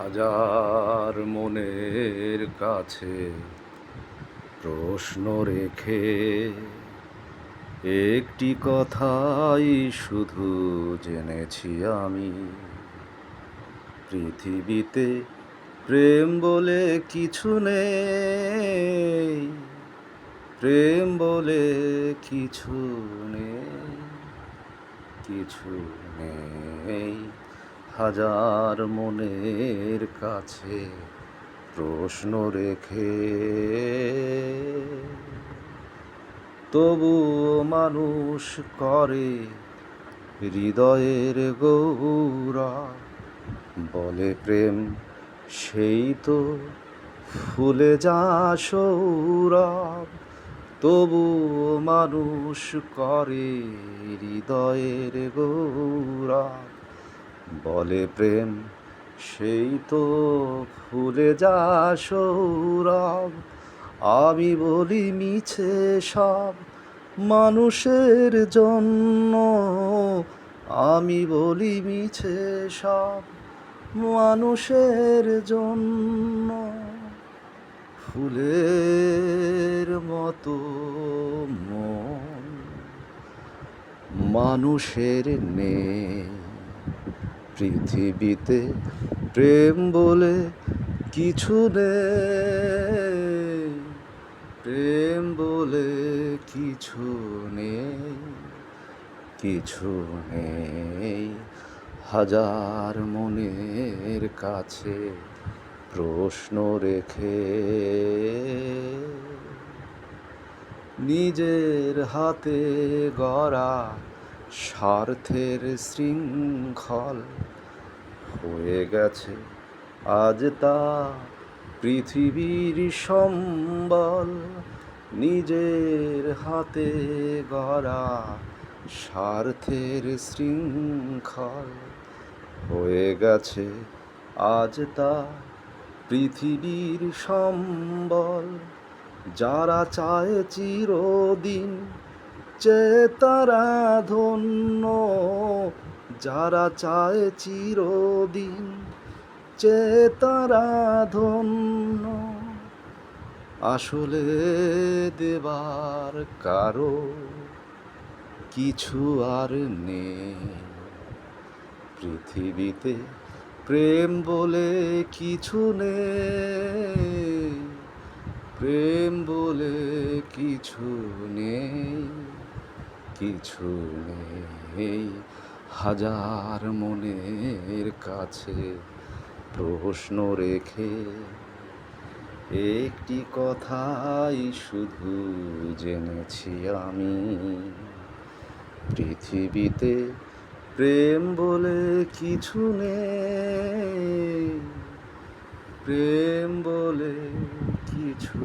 হাজার মনের কাছে প্রশ্ন রেখে একটি কথাই শুধু জেনেছি আমি, পৃথিবীতে প্রেম বলে কিছু নেই, প্রেম বলে কিছু নেই, কিছু নেই। হাজার মনের কাছে প্রশ্ন রেখে তবুও মানুষ করে হৃদয়ের গৌরব, বলে প্রেম সেই তো ফুলে যা সৌরভ। তবুও মানুষ করে হৃদয়ের গৌরব, বলে প্রেম সেই তো ফুলে যা সৌরভ। আমি বলি মিছে সব মানুষের জন্য, আমি বলি মিছে সব মানুষের জন্য। ফুলের মতো মন মানুষের নেই, পৃথিবীতে প্রেম বলে কিছু নেই, প্রেম বলে কিছু নেই, কিছু নেই। হাজার মনের কাছে প্রশ্ন রেখে নিজের হাতে গড়া স্বার্থের শৃঙ্খল হয়ে গেছে আজ তা পৃথিবীর সম্বল। নিজের হাতে গড়া স্বার্থের শৃঙ্খল হয়ে গেছে আজ তা পৃথিবীর সম্বল। যারা চায় চিরদিন চেয়ে তারা ধন্য, যারা চায় চিরদিন চেয়ে তারা ধন্য। আসলে দেবার কারো কিছু আর নেই, পৃথিবীতে প্রেম বলে কিছু নেই, প্রেম বলে কিছু নেই, কিছু নেই। হাজার মনের কাছে প্রশ্ন রেখে একটি কথাই শুধু জেনেছি আমি, পৃথিবীতে প্রেম বলে কিছু নেই, প্রেম বলে কিছু